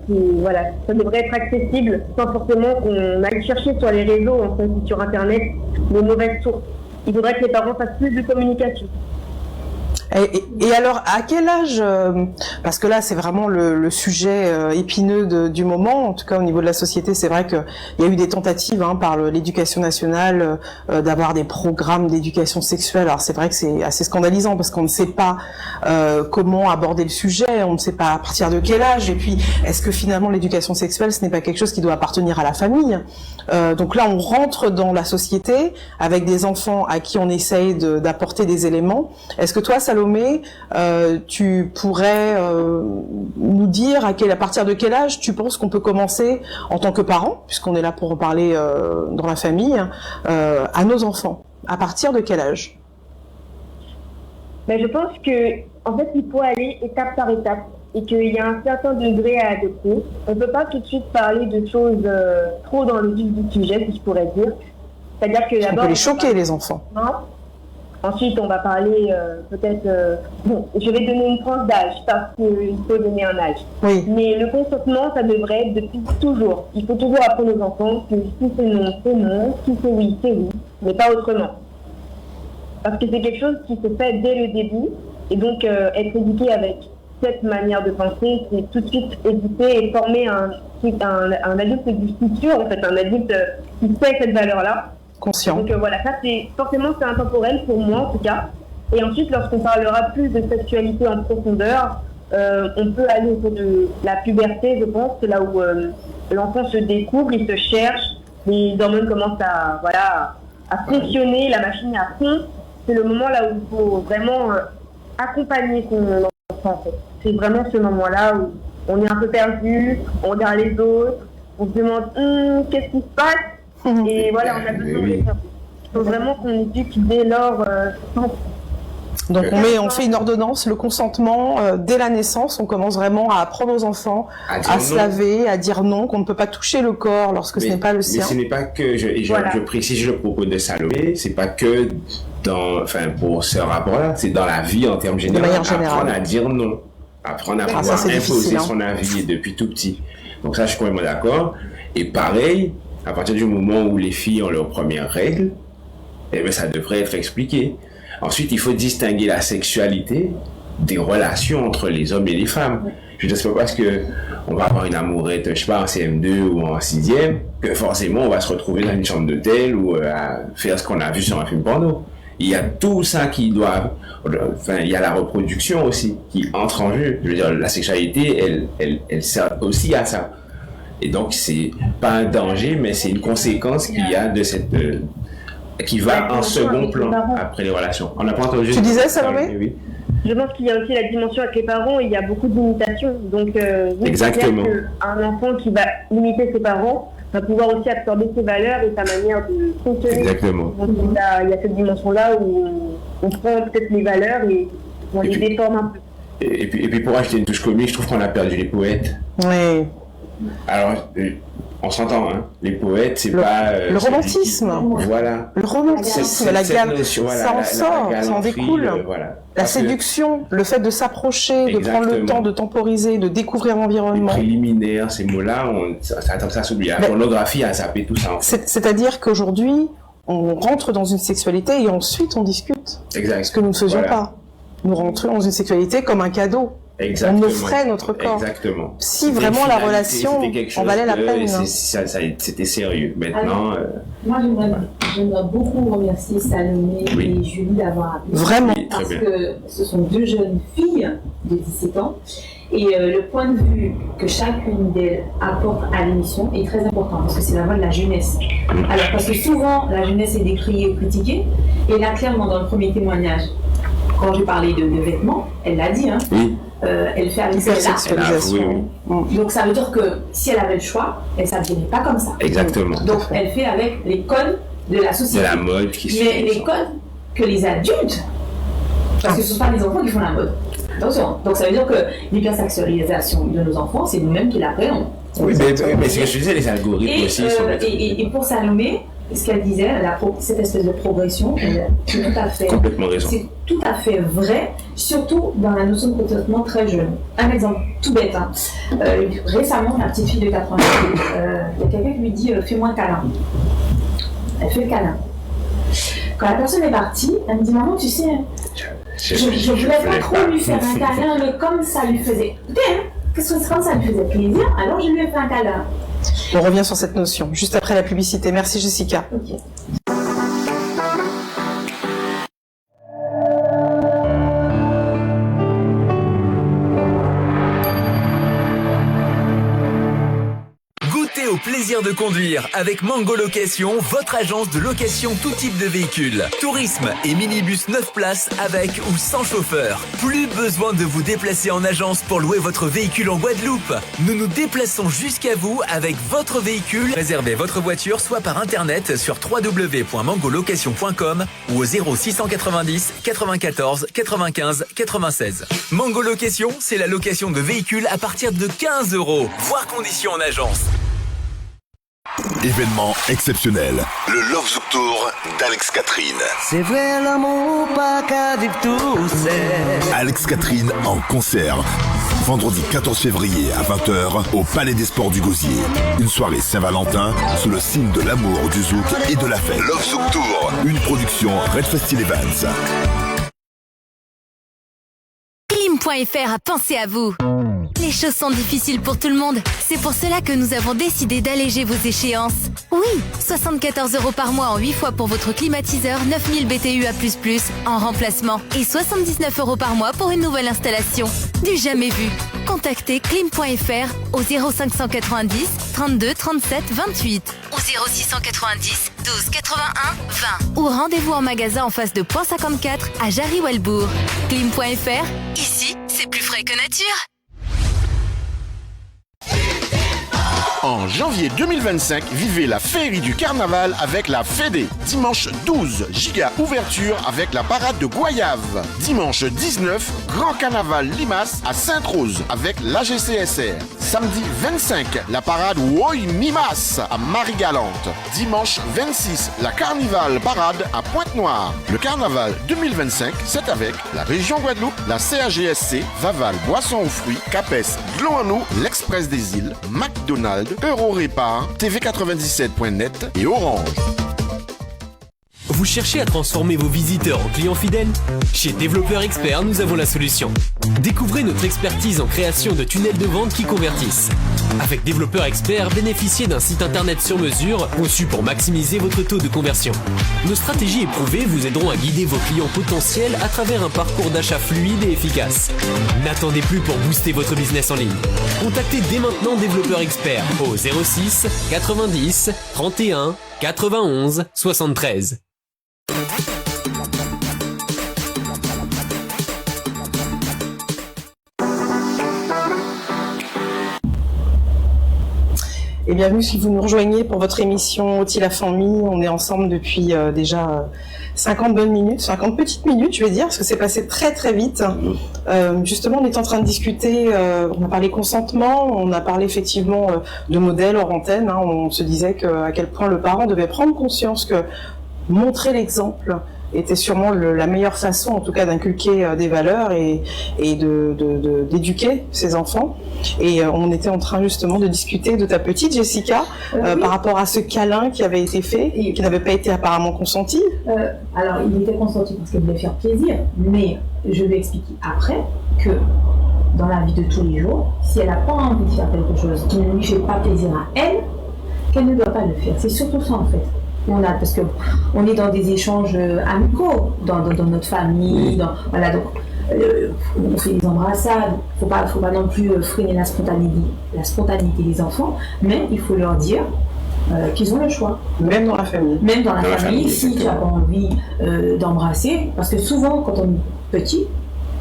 Voilà, ça devrait être accessible sans forcément qu'on aille chercher sur les réseaux, en fait, sur Internet, les mauvaises sources. il faudrait que les parents fassent plus de communication. Et alors, à quel âge, parce que là c'est vraiment le sujet épineux du moment, en tout cas au niveau de la société, c'est vrai qu'il y a eu des tentatives par l'éducation nationale d'avoir des programmes d'éducation sexuelle. Alors c'est vrai que c'est assez scandalisant parce qu'on ne sait pas comment aborder le sujet, on ne sait pas à partir de quel âge, et puis est-ce que finalement l'éducation sexuelle ce n'est pas quelque chose qui doit appartenir à la famille. Donc là on rentre dans la société avec des enfants à qui on essaye d'apporter des éléments. Est-ce que toi Salomé, tu pourrais nous dire à partir de quel âge tu penses qu'on peut commencer en tant que parent, puisqu'on est là pour en parler dans la famille, à nos enfants? À partir de quel âge? Ben, je pense que en fait il faut aller étape par étape et qu'il y a un certain degré à adopter. On ne peut pas tout de suite parler de choses trop dans le vif du sujet, si je pourrais dire. C'est-à-dire que d'abord, on peut les choquer, les enfants. Ensuite, on va parler peut-être... bon, je vais donner une tranche d'âge parce qu'il faut donner un âge. Oui. Mais le consentement, ça devrait être depuis toujours. Il faut toujours apprendre aux enfants que si c'est non, c'est non. Si c'est oui, mais pas autrement. Parce que c'est quelque chose qui se fait dès le début. Et donc, être éduqué avec cette manière de penser, c'est tout de suite éduquer et former un adulte du futur, en fait, un adulte qui sait cette valeur-là. Conscient. Donc voilà, ça c'est intemporel pour moi en tout cas. Et ensuite, lorsqu'on parlera plus de sexualité en profondeur, on peut aller autour de la puberté, je pense, c'est là où l'enfant se découvre, il se cherche, les hormones commencent à fonctionner, la machine à fond. C'est le moment là où il faut vraiment accompagner son enfant. En fait. C'est vraiment ce moment-là où on est un peu perdu, on regarde les autres, on se demande qu'est-ce qui se passe. Et voilà, on a besoin de ça. Il faut vraiment qu'on éduque dès lors. Donc on fait une ordonnance, le consentement, dès la naissance, on commence vraiment à apprendre aux enfants à se laver, à dire non, qu'on ne peut pas toucher le corps lorsque ce n'est pas le sien. Mais ce n'est pas que, je précise le propos de Salomé, c'est pas que pour ce rapport-là, c'est dans la vie en termes généraux. De manière générale. Apprendre à dire non, apprendre à pouvoir imposer son avis depuis tout petit. Donc ça, je suis complètement d'accord. Et pareil, à partir du moment où les filles ont leurs premières règles, ça devrait être expliqué. Ensuite, il faut distinguer la sexualité des relations entre les hommes et les femmes. Je ne sais pas parce que on va avoir une amourette, je sais pas, en CM2 ou en 6e, que forcément on va se retrouver dans une chambre d'hôtel ou à faire ce qu'on a vu sur un film porno. Il y a tout ça qui doit... il y a la reproduction aussi qui entre en jeu. Je veux dire, la sexualité, elle sert aussi à ça. Et donc, c'est pas un danger, mais c'est une conséquence qu'il y a de cette... qui va en second plan après les relations. On n'a pas entendu... Tu disais, Salomé? Oui. Je pense qu'il y a aussi la dimension avec les parents, il y a beaucoup d'imitations. Donc, exactement. Un enfant qui va imiter ses parents va pouvoir aussi absorber ses valeurs et sa manière de fonctionner. Exactement. Donc, il y a cette dimension-là où on prend peut-être les valeurs et on les déforme un peu. Et puis pour acheter une touche comique, je trouve qu'on a perdu les poètes. Oui. Alors, on s'entend, hein. Les poètes, c'est pas... le romantisme. Voilà. Le romantisme, ça en sort, ça en découle. Voilà. La séduction, le fait de s'approcher, de prendre le temps, de temporiser, de découvrir l'environnement. Les préliminaires, ces mots-là, ça s'oublie. La pornographie a zappé tout ça. En fait. C'est-à-dire qu'aujourd'hui, on rentre dans une sexualité et ensuite on discute. Exact. Ce que nous ne faisions pas. Nous rentrions dans une sexualité comme un cadeau. Exactement. On offrait notre corps. Exactement. Si vraiment la relation en valait la peine. C'était sérieux. Maintenant... Moi, j'aimerais beaucoup remercier Salomé et Julie d'avoir appelé. Vraiment. Oui, parce que ce sont deux jeunes filles de 17 ans. Et le point de vue que chacune d'elles apporte à l'émission est très important parce que c'est la voix de la jeunesse. Alors, parce que souvent, la jeunesse est décriée ou critiquée. Et là, clairement, dans le premier témoignage, quand j'ai parlé de vêtements, elle l'a dit, hein. Oui. Elle fait avec l'hypersexualisation. Donc ça veut dire que si elle avait le choix, elle ne s'habillerait pas comme ça. Exactement. Donc elle fait avec les codes de la société. De la mode qui se Mais les codes que les adultes, parce que ce ne sont pas les enfants qui font la mode. Attention. Donc ça veut dire que l'hypersexualisation de nos enfants, c'est nous-mêmes qui la créons. Oui, mais c'est ce que je disais, les algorithmes aussi. Et pour Salomé, ce qu'elle disait, cette espèce de progression, c'est tout à fait, complètement raison. C'est tout à fait vrai, surtout dans la notion de consentement très jeune. Un exemple tout bête. Hein. Récemment, la petite fille de 4 ans, il y a quelqu'un qui lui dit fais-moi un câlin. Elle fait le câlin. Quand la personne est partie, elle me dit maman, tu sais, je voulais pas trop lui faire un câlin, mais comme ça lui faisait bien, comme ça lui faisait plaisir, alors je lui ai fait un câlin. On revient sur cette notion juste après la publicité. Merci Jessica. Okay. Au plaisir de conduire avec Mango Location, votre agence de location tout type de véhicules. Tourisme et minibus 9 places avec ou sans chauffeur. Plus besoin de vous déplacer en agence pour louer votre véhicule en Guadeloupe. Nous nous déplaçons jusqu'à vous avec votre véhicule. Réservez votre voiture soit par internet sur www.mangolocation.com ou au 0690 94 95 96. Mango Location, c'est la location de véhicules à partir de 15 €, voire conditions en agence. Événement exceptionnel. Le Love Zouk Tour d'Alex Catherine. C'est vrai l'amour, pas qu'à dire tout, c'est... Alex Catherine en concert. Vendredi 14 février à 20h au Palais des Sports du Gosier. Une soirée Saint-Valentin sous le signe de l'amour, du zouk et de la fête. Love Zouk Tour, une production Red Festival Events. Clim.fr a pensé à vous. Les choses sont difficiles pour tout le monde. C'est pour cela que nous avons décidé d'alléger vos échéances. Oui, 74 € par mois en 8 fois pour votre climatiseur 9000 BTU A++ en remplacement et 79 € par mois pour une nouvelle installation. Du jamais vu. Contactez Clim.fr au 0590 32 37 28 ou 0690 12 81 20 ou rendez-vous en magasin en face de Point 54 à Jarry-Walbourg. Clim.fr, ici, c'est plus frais que nature. En janvier 2025, vivez la féerie du carnaval avec la Fédé. Dimanche 12, giga ouverture avec la parade de Goyave. Dimanche 19, grand carnaval Limace à Sainte-Rose avec l'AGCSR. Samedi 25, la parade Woy Mimas à Marie-Galante. Dimanche 26, la Carnival Parade à Pointe-Noire. Le carnaval 2025, c'est avec la région Guadeloupe, la CAGSC, Vaval, Boisson aux fruits, Capes, Gloanou, l'Express des îles, McDonald's, Eurorépar, TV97.net et Orange. Vous cherchez à transformer vos visiteurs en clients fidèles? Chez Développeur Expert, nous avons la solution. Découvrez notre expertise en création de tunnels de vente qui convertissent. Avec Développeur Expert, bénéficiez d'un site internet sur mesure conçu pour maximiser votre taux de conversion. Nos stratégies éprouvées vous aideront à guider vos clients potentiels à travers un parcours d'achat fluide et efficace. N'attendez plus pour booster votre business en ligne. Contactez dès maintenant Développeur Expert au 06 90 31 91 73. Et bienvenue si vous nous rejoignez pour votre émission Otille la famille. On est ensemble depuis déjà 50 bonnes minutes, 50 petites minutes, je vais dire, parce que c'est passé très très vite. Justement, on est en train de discuter, on a parlé consentement, on a parlé effectivement de modèles hors antenne. Hein, on se disait à quel point le parent devait prendre conscience que montrer l'exemple était sûrement la meilleure façon, en tout cas, d'inculquer des valeurs et d'éduquer ses enfants. Et on était en train justement de discuter de ta petite Jessica oui. Par rapport à ce câlin qui avait été fait et qui n'avait pas été apparemment consenti. Alors, il était consenti parce qu'elle voulait faire plaisir, mais je lui ai expliqué après que dans la vie de tous les jours, si elle n'a pas envie de faire quelque chose qui ne lui fait pas plaisir à elle, qu'elle ne doit pas le faire. C'est surtout ça en fait. Parce qu'on est dans des échanges amicaux, dans notre famille, voilà, donc on fait des embrassades, faut pas non plus freiner la spontanéité des enfants, mais il faut leur dire qu'ils ont le choix. Même dans la famille. Même dans la famille, si tu n'as pas envie d'embrasser, parce que souvent quand on est petit,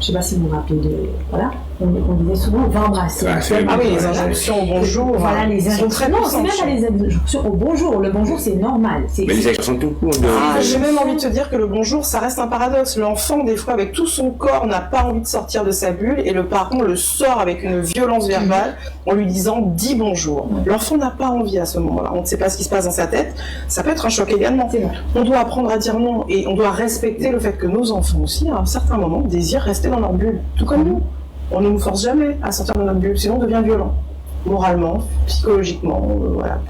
je ne sais pas si vous vous rappelez voilà, on disait souvent va embrasser. Ah oui, les injonctions au bonjour. Voilà, les injonctions. Non, c'est même pas les injonctions au bonjour. Le bonjour, c'est normal. Mais les injonctions tout court. J'ai même envie de te dire que le bonjour, ça reste un paradoxe. L'enfant, des fois, avec tout son corps, n'a pas envie de sortir de sa bulle et le parent le sort avec une violence verbale en lui disant dis bonjour. L'enfant n'a pas envie à ce moment-là. On ne sait pas ce qui se passe dans sa tête. Ça peut être un choc également. On doit apprendre à dire non et on doit respecter le fait que nos enfants aussi, à un certain moment, désirent rester dans leur bulle. Tout comme nous. On ne nous force jamais à sortir de notre bulle, sinon on devient violent. moralement, psychologiquement, voilà,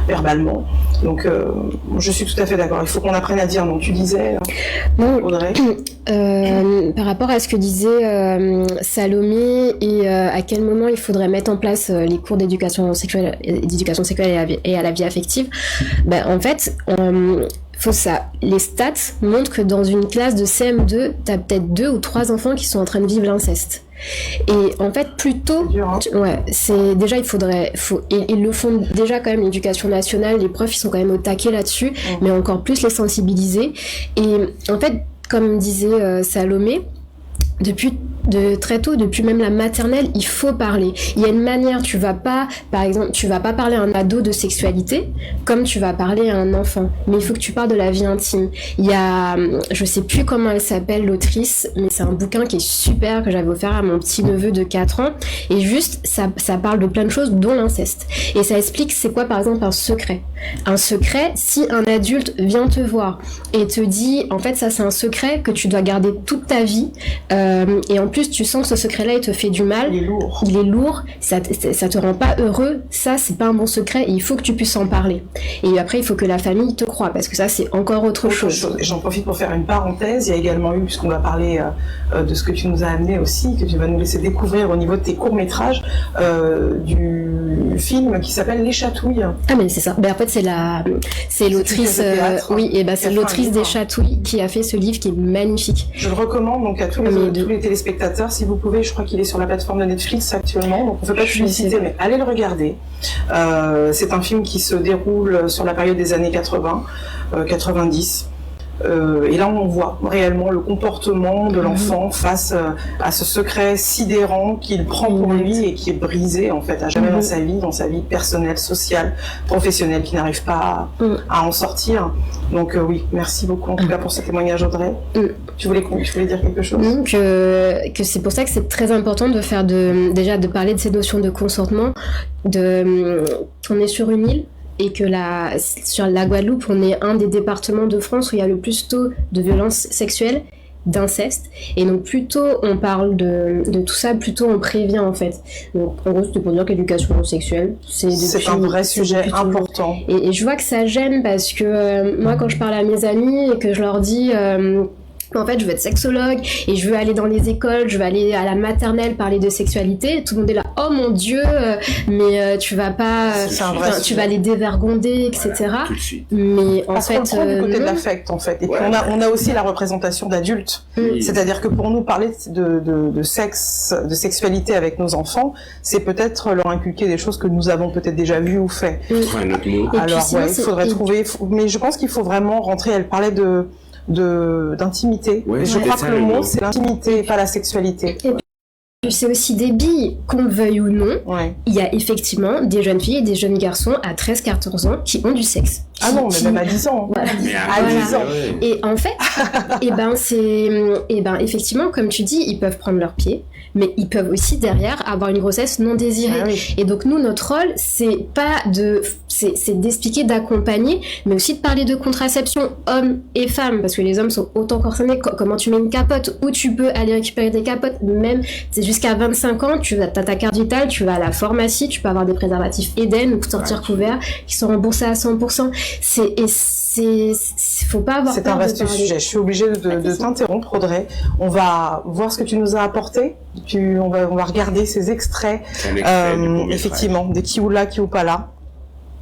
verbalement. Donc je suis tout à fait d'accord. Il faut qu'on apprenne à dire non. Tu disais, Audrey. Par rapport à ce que disait Salomé et à quel moment il faudrait mettre en place les cours d'éducation sexuelle et à la vie affective, en fait, les stats montrent que dans une classe de CM2, t'as peut-être 2 ou 3 enfants qui sont en train de vivre l'inceste. Et en fait, plutôt, c'est déjà ils le font déjà quand même, l'éducation nationale, les profs ils sont quand même au taquet là-dessus, mais encore plus les sensibiliser. Et en fait, comme disait Salomé, de très tôt, depuis même la maternelle, il faut parler. Il y a une manière, par exemple, tu vas pas parler à un ado de sexualité comme tu vas parler à un enfant. Mais il faut que tu parles de la vie intime. Il y a, je sais plus comment elle s'appelle, l'autrice, mais c'est un bouquin qui est super, que j'avais offert à mon petit neveu de 4 ans. Et juste, ça parle de plein de choses, dont l'inceste. Et ça explique c'est quoi, par exemple, un secret. Un secret, si un adulte vient te voir et te dit, en fait, ça c'est un secret que tu dois garder toute ta vie, et en plus tu sens que ce secret-là il te fait du mal, il est lourd, ça te rend pas heureux, ça c'est pas un bon secret et il faut que tu puisses en parler. Et après il faut que la famille te croie, parce que ça c'est encore autre chose. J'en profite pour faire une parenthèse. Il y a également eu, puisqu'on va parler de ce que tu nous as amené aussi, que tu vas nous laisser découvrir au niveau de tes courts-métrages, du film qui s'appelle Les Chatouilles. Ah mais c'est ça. En fait c'est l'autrice, c'est l'autrice des Chatouilles qui a fait ce livre qui est magnifique. Je le recommande donc à tous les téléspectateurs, si vous pouvez. Je crois qu'il est sur la plateforme de Netflix actuellement, donc on ne fait pas de publicité, mais allez le regarder. C'est un film qui se déroule sur la période des années 80, 90. Et là, on voit réellement le comportement de l'enfant face à ce secret sidérant qu'il prend pour lui et qui est brisé en fait à jamais dans sa vie personnelle, sociale, professionnelle, qui n'arrive pas à en sortir. Donc oui, merci beaucoup en tout cas pour ce témoignage, Audrey. Tu voulais dire quelque chose? Que c'est pour ça que c'est très important de faire de parler de ces notions de consentement. On est sur une île. Et que sur la Guadeloupe, on est un des départements de France où il y a le plus tôt de violences sexuelles, d'inceste. Et donc plus tôt on parle de tout ça, plus tôt on prévient en fait. Donc en gros c'était pour dire que l'éducation sexuelle, c'est un vrai sujet important. Et je vois que ça gêne parce que moi quand je parle à mes amis et que je leur dis... en fait, je veux être sexologue et je veux aller dans les écoles, je veux aller à la maternelle parler de sexualité. Tout le monde est là, oh mon Dieu, mais tu vas pas, tu vas les dévergonder, etc. Voilà, tout de suite. Mais en parce fait, qu'on prend du côté de l'affect, en fait. Et puis on a aussi la représentation d'adultes. C'est-à-dire que pour nous, parler de sexe, de sexualité avec nos enfants, c'est peut-être leur inculquer des choses que nous avons peut-être déjà vues ou fait. Alors, il faudrait trouver. Mais je pense qu'il faut vraiment rentrer. Elle parlait d'intimité. Je crois que le mot c'est l'intimité et pas la sexualité. Et puis c'est aussi des billes, qu'on le veuille ou non. Il y a effectivement des jeunes filles et des jeunes garçons à 13-14 ans qui ont du sexe. Ah non, mais même à 10 ans. Voilà. À 10 ans. Et en fait, effectivement, comme tu dis, ils peuvent prendre leurs pieds, mais ils peuvent aussi derrière avoir une grossesse non désirée. Et donc nous, notre rôle, c'est d'expliquer, d'accompagner, mais aussi de parler de contraception hommes et femmes, parce que les hommes sont autant concernés. Comment tu mets une capote, où tu peux aller récupérer des capotes, même c'est jusqu'à 25 ans, tu as ta carte vitale, tu vas à la pharmacie, tu peux avoir des préservatifs Eden ou sortir couverts qui sont remboursés à 100%. Faut pas avoir peur. C'est un vaste sujet. Je suis obligée de t'interrompre, Audrey. On va voir ce que tu nous as apporté. On va regarder ces extraits, effectivement, de Kioula Kiopala.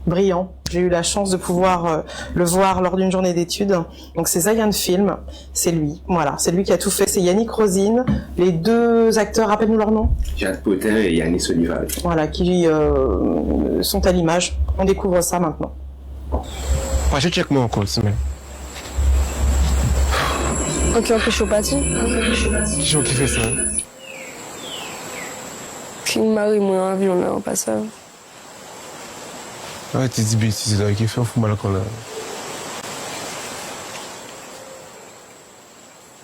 Brillant. J'ai eu la chance de pouvoir le voir lors d'une journée d'études. Donc c'est Zayan Film, c'est lui. Voilà, c'est lui qui a tout fait. C'est Yannick Rosine. Les deux acteurs, rappelle-nous leur nom. Jade Potin et Yannis Olival. Voilà, qui sont à l'image. On découvre ça maintenant. Je check moi encore, semaine. Ok, on peut chopatir. Qui qui fait ça? Qui marie moi en avion là en passant. Ouais, tu dis bêtises là, qui fait un fou mal qu'on a.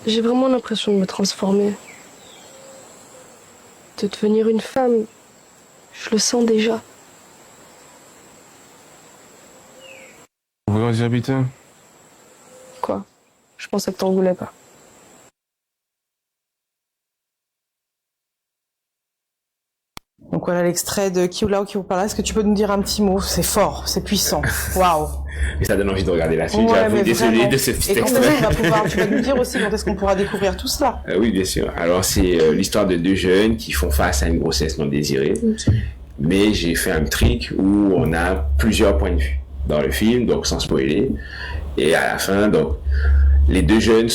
J'ai vraiment l'impression de me transformer. De devenir une femme. Je le sens déjà. Vous voulez en dire habitant? Quoi? Je pensais que t'en voulais pas. Donc voilà l'extrait de Kiulao qui vous parle. Est-ce que tu peux nous dire un petit mot? C'est fort, c'est puissant. Waouh. Mais ça donne envie de regarder la suite. Ouais, J'avoue, désolé de ce petit extrait. Et quand extrait. on va pouvoir, tu vas nous dire aussi quand est-ce qu'on pourra découvrir tout cela. Oui, bien sûr. Alors, c'est l'histoire de deux jeunes qui font face à une grossesse non désirée. Okay. Mais j'ai fait un trick où on a plusieurs points de vue dans le film, donc sans spoiler. Et à la fin, donc, les deux jeunes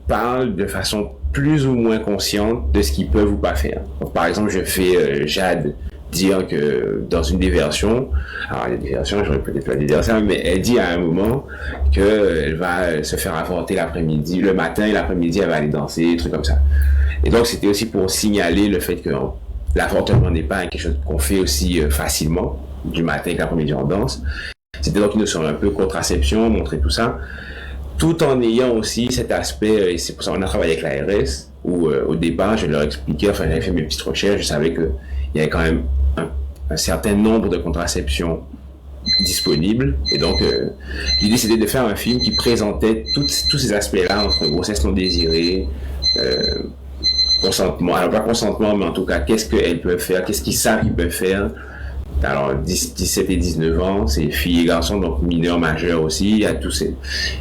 parlent de façon plus ou moins consciente de ce qu'ils peuvent ou pas faire. Donc, par exemple, je fais Jade dire que dans une des versions, alors il y a des versions, j'aurais peut-être pas dû dire ça, mais elle dit à un moment qu'elle va se faire avorter l'après-midi, le matin et l'après-midi elle va aller danser, des trucs comme ça. Et donc c'était aussi pour signaler le fait que l'avortement n'est pas quelque chose qu'on fait aussi facilement, du matin et l'après-midi on danse. C'était donc une notion un peu contraception, montrer tout ça, tout en ayant aussi cet aspect, et c'est pour ça qu'on a travaillé avec l'ARS, où au départ je leur expliquais, enfin j'avais fait mes petites recherches, je savais que il y avait quand même un certain nombre de contraceptions disponibles. Et donc, l'idée, c'était de faire un film qui présentait tous ces aspects-là, entre grossesse non désirée, consentement, alors pas consentement, mais en tout cas, qu'est-ce qu'elles peuvent faire, qu'est-ce qu'ils savent qu'ils peuvent faire. Alors, 17 et 19 ans, c'est filles et garçons, donc mineurs, majeurs aussi. Il y a tous ces...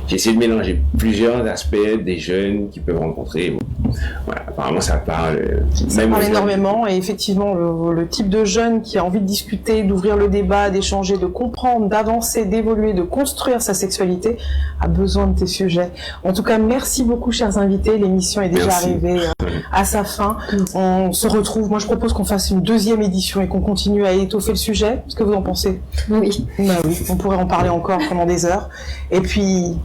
J'ai essayé de mélanger plusieurs aspects des jeunes qui peuvent rencontrer. Voilà, apparemment, ça parle... Ça parle énormément, et effectivement, le type de jeune qui a envie de discuter, d'ouvrir le débat, d'échanger, de comprendre, d'avancer, d'évoluer, de construire sa sexualité, a besoin de tes sujets. En tout cas, merci beaucoup, chers invités. L'émission est déjà arrivée à sa fin. On se retrouve. Moi, je propose qu'on fasse une deuxième édition et qu'on continue à étoffer le sujet. Qu'est-ce que vous en pensez? Oui. Bah oui, on pourrait en parler encore pendant des heures. Et puis,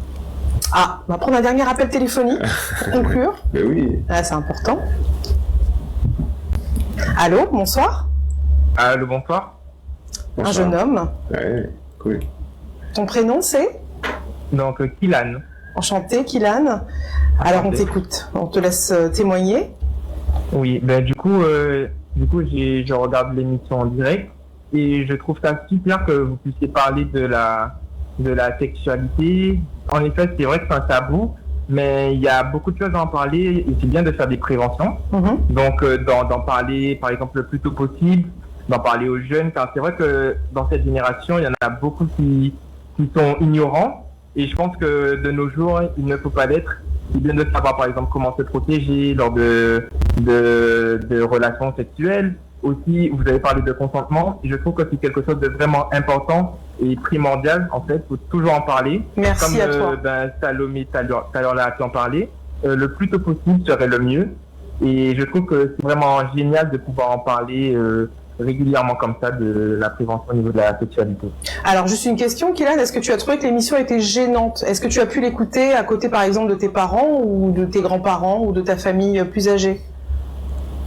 on va prendre un dernier appel téléphonique pour conclure. Mais oui. Ah, c'est important. Allô, bonsoir. Allô, bonsoir. Un jeune homme. Ouais, cool. Ton prénom, c'est? Donc, Kylan. Enchanté, Kylan. Alors, on t'écoute. On te laisse témoigner. Oui, ben du coup, je regarde l'émission en direct et je trouve ça super que vous puissiez parler de la sexualité. En effet, c'est vrai que c'est un tabou, mais il y a beaucoup de choses à en parler et c'est bien de faire des préventions. Donc, d'en parler, par exemple, le plus tôt possible, d'en parler aux jeunes, car c'est vrai que dans cette génération, il y en a beaucoup qui sont ignorants et je pense que de nos jours, il ne faut pas l'être. C'est bien de savoir, par exemple, comment se protéger lors de relations sexuelles. Aussi, vous avez parlé de consentement. Et je trouve que c'est quelque chose de vraiment important et primordial. En fait, il faut toujours en parler. Merci comme, à toi. Salomé, tout à l'heure, a pu en parler. Le plus tôt possible serait le mieux. Et je trouve que c'est vraiment génial de pouvoir en parler régulièrement comme ça de la prévention au niveau de la sexualité. Alors, juste une question, Kylan, est-ce que tu as trouvé que l'émission était gênante? Est-ce que tu as pu l'écouter à côté, par exemple, de tes parents ou de tes grands-parents ou de ta famille plus âgée?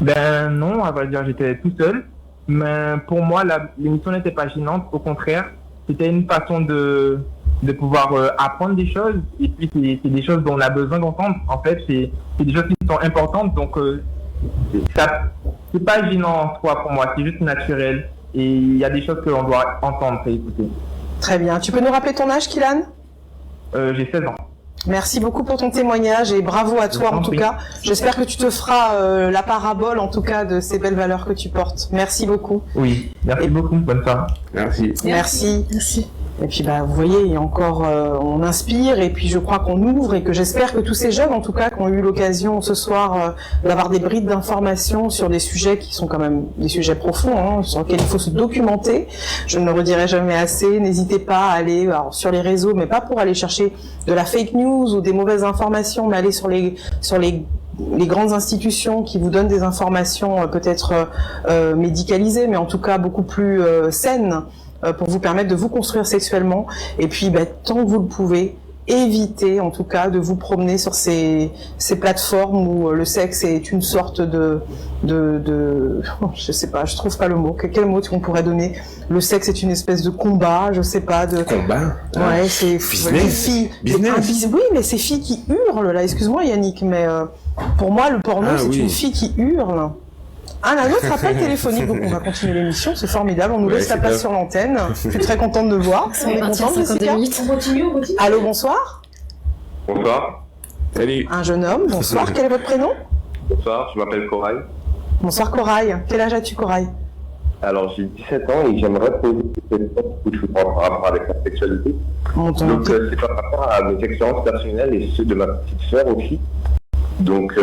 Ben non, à vrai dire, j'étais tout seul. Mais pour moi, l'émission n'était pas gênante. Au contraire, c'était une façon de pouvoir apprendre des choses. Et puis, c'est des choses dont on a besoin d'entendre. En fait, c'est des choses qui sont importantes. Donc, c'est pas gênant en soi pour moi, c'est juste naturel. Et il y a des choses que l'on doit entendre et écouter. Très bien. Tu peux nous rappeler ton âge, Kylan? J'ai 16 ans. Merci beaucoup pour ton témoignage et bravo à toi en tout cas. J'espère que tu te feras la parabole en tout cas de ces belles valeurs que tu portes. Merci beaucoup. Oui, merci beaucoup. Bonne soirée. Merci. Merci. Et puis vous voyez, il y a encore, on inspire et puis je crois qu'on ouvre et que j'espère que tous ces jeunes, en tout cas, qui ont eu l'occasion ce soir d'avoir des brides d'informations sur des sujets qui sont quand même des sujets profonds, sur lesquels il faut se documenter. Je ne le redirai jamais assez. N'hésitez pas à aller sur les réseaux, mais pas pour aller chercher de la fake news ou des mauvaises informations, mais aller sur les grandes institutions qui vous donnent des informations peut-être médicalisées, mais en tout cas beaucoup plus saines, pour vous permettre de vous construire sexuellement. Et puis, tant que vous le pouvez, évitez en tout cas de vous promener sur ces plateformes où le sexe est une sorte de je sais pas, je trouve pas le mot. Quel mot qu'on pourrait donner? Le sexe est une espèce de combat, je sais pas, de combat. Ouais, c'est business. Oui, mais ces filles qui hurlent là. Excuse-moi Yannick, mais pour moi le porno c'est une fille qui hurle. Un autre appel téléphonique, donc on va continuer l'émission, c'est formidable, on nous laisse la place sur l'antenne. Je suis très contente de voir. On est contente, Jessica. On continue. Allô, bonsoir. Bonsoir. Salut. Un jeune homme, bonsoir. Quel est votre prénom? Bonsoir, je m'appelle Corail. Bonsoir Corail. Quel âge as-tu, Corail? Alors, j'ai 17 ans et j'aimerais poser une question par rapport avec la sexualité. Donc, c'est par rapport à mes expériences personnelles et ceux de ma petite sœur aussi. Donc,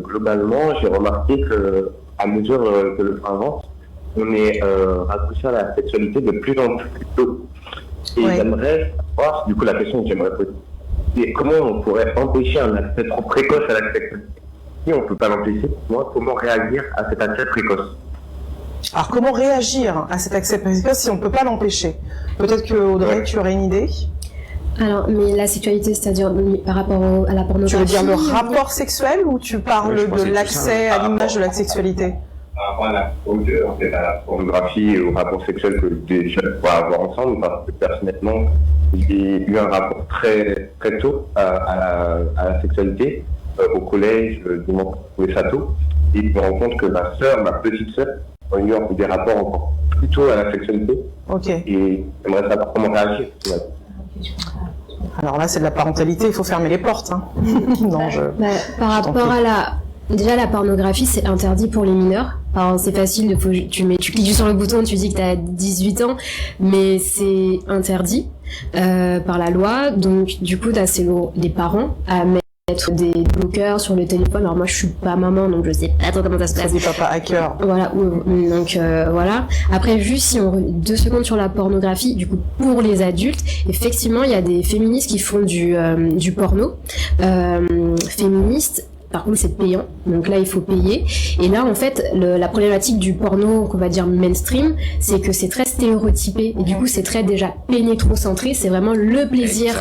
globalement, j'ai remarqué que, à mesure que le temps avance, on est raccroché à la sexualité de plus en plus tôt. Et j'aimerais savoir, du coup, la question que j'aimerais poser, c'est comment on pourrait empêcher un accès trop précoce à la sexualité. Si on ne peut pas l'empêcher, comment réagir à cet accès précoce? Alors, comment réagir à cet accès précoce si on ne peut pas l'empêcher? Peut-être que, Audrey, tu aurais une idée? Alors, mais la sexualité, c'est-à-dire par rapport à la pornographie... Tu veux dire le rapport sexuel ou tu parles de l'accès à l'image de la sexualité? Par rapport à la pornographie et au rapport sexuel que des jeunes peuvent avoir ensemble, parce que personnellement, j'ai eu un rapport très, très tôt à la sexualité, au collège, du moment où je trouvais ça tôt, et je me rends compte que ma petite sœur, ont eu des rapports encore plus tôt à la sexualité. Ok. Et j'aimerais savoir comment réagir. Alors là, c'est de la parentalité, il faut fermer les portes. Hein. Non, par rapport à déjà, la pornographie, c'est interdit pour les mineurs. Alors, c'est facile, tu cliques sur le bouton, tu dis que tu as 18 ans, mais c'est interdit par la loi. Donc, du coup, c'est les parents à mettre des bloqueurs sur le téléphone. Alors moi je suis pas maman donc je sais pas trop comment ça se passe. Des papa hackers. Voilà, donc voilà. Après juste si on 2 secondes sur la pornographie, du coup pour les adultes, effectivement il y a des féministes qui font du porno féministe. Par contre, c'est payant, donc là il faut payer. Et là, en fait, la problématique du porno, qu'on va dire mainstream, c'est que c'est très stéréotypé et du coup c'est très déjà pénétrocentré. C'est vraiment le plaisir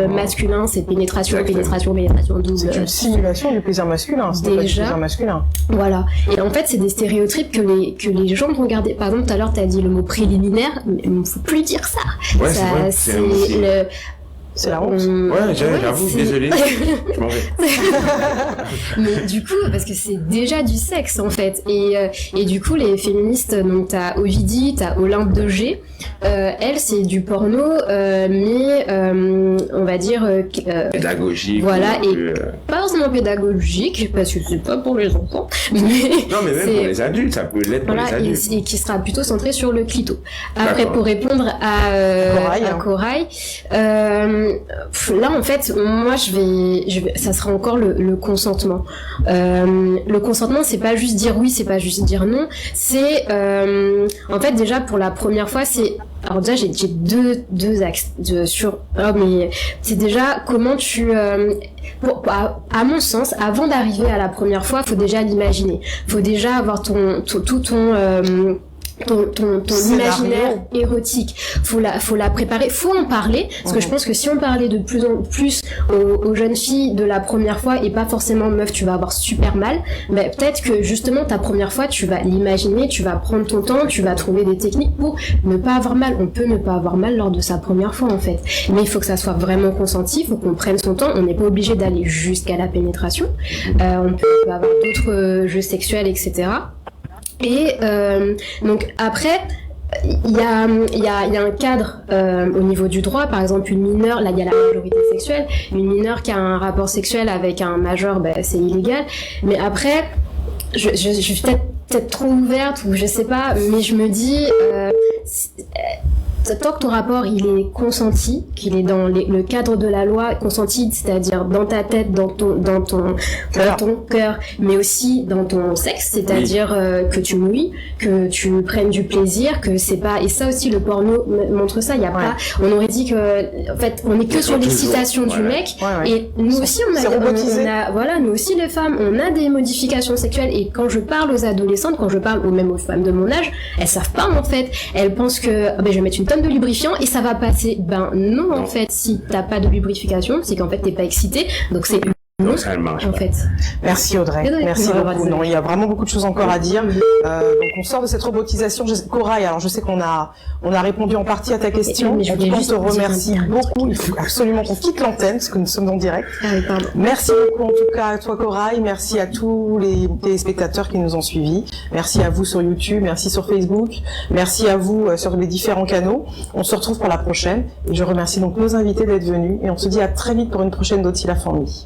masculin, c'est pénétration double. C'est une simulation du plaisir masculin. C'est déjà du plaisir masculin. Voilà. Et en fait, c'est des stéréotypes que les gens vont regarder. Par exemple, tout à l'heure, t'as dit le mot préliminaire, mais il ne faut plus dire ça. Ouais, c'est le C'est la honte. Ouais, j'avoue, désolé. Je m'en vais. Mais du coup, parce que c'est déjà du sexe en fait. Et du coup, les féministes, donc t'as Ovidie, t'as Olympe de G. Elle, c'est du porno, mais on va dire pédagogique. Voilà, et pas forcément pédagogique parce que c'est pas pour les enfants. Mais non, mais même pour les adultes, ça peut l'être pour les adultes. Et qui sera plutôt centré sur le clito. Après, pour répondre à Corail, là en fait, moi ça sera encore le consentement. Le consentement, c'est pas juste dire oui, c'est pas juste dire non. C'est en fait déjà pour la première fois, alors déjà j'ai deux axes mais c'est déjà comment tu à mon sens, avant d'arriver à la première fois, faut déjà l'imaginer. Faut déjà avoir ton imaginaire érotique, faut la préparer, faut en parler parce que je pense que si on parlait de plus en plus aux jeunes filles de la première fois et pas forcément meuf tu vas avoir super mal, mais peut-être que justement ta première fois tu vas l'imaginer, tu vas prendre ton temps, tu vas trouver des techniques pour ne pas avoir mal. On peut ne pas avoir mal lors de sa première fois en fait, mais il faut que ça soit vraiment consenti, il faut qu'on prenne son temps, on n'est pas obligé d'aller jusqu'à la pénétration, on peut avoir d'autres jeux sexuels etc. Et donc après, il y a un cadre au niveau du droit. Par exemple, une mineure, là il y a la majorité sexuelle. Une mineure qui a un rapport sexuel avec un majeur, c'est illégal. Mais après, je suis peut-être trop ouverte ou je sais pas, mais je me dis tant que ton rapport il est consenti, qu'il est dans le cadre de la loi, consenti, c'est-à-dire dans ta tête, dans ton cœur, mais aussi dans ton sexe, c'est-à-dire que tu mouilles, que tu prennes du plaisir, que c'est pas, et ça aussi le porno montre ça, il y a pas, on aurait dit que en fait on est que sur l'excitation du mec, et nous aussi on a voilà, nous aussi les femmes on a des modifications sexuelles, et quand je parle aux adolescentes, quand je parle même aux femmes de mon âge, elles savent pas en fait, elles pensent que je vais mettre une tonne de lubrifiant et ça va passer. Non, en fait, si t'as pas de lubrification, c'est qu'en fait t'es pas excité, donc c'est non, ça marche en fait. Merci Audrey, merci beaucoup. Non, il y a vraiment beaucoup de choses encore à dire. Donc on sort de cette robotisation. Corail, alors je sais qu'on a répondu en partie à ta question. On te remercie beaucoup. Il faut absolument qu'on quitte l'antenne parce que nous sommes en direct. Merci beaucoup en tout cas à toi Corail. Merci à tous les téléspectateurs qui nous ont suivis. Merci à vous sur YouTube, merci sur Facebook, merci à vous sur les différents canaux. On se retrouve pour la prochaine. Et je remercie donc nos invités d'être venus et on se dit à très vite pour une prochaine d'Otsi la famille.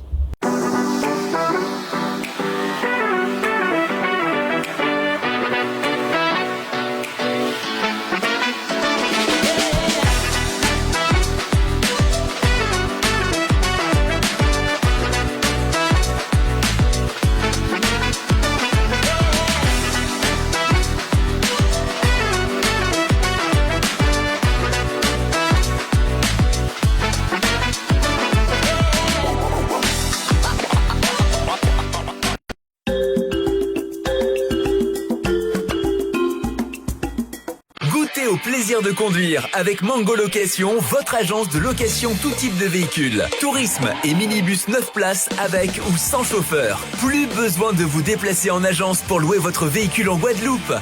Goûtez au plaisir de conduire avec Mango Location, votre agence de location tout type de véhicules. Tourisme et minibus 9 places avec ou sans chauffeur. Plus besoin de vous déplacer en agence pour louer votre véhicule en Guadeloupe.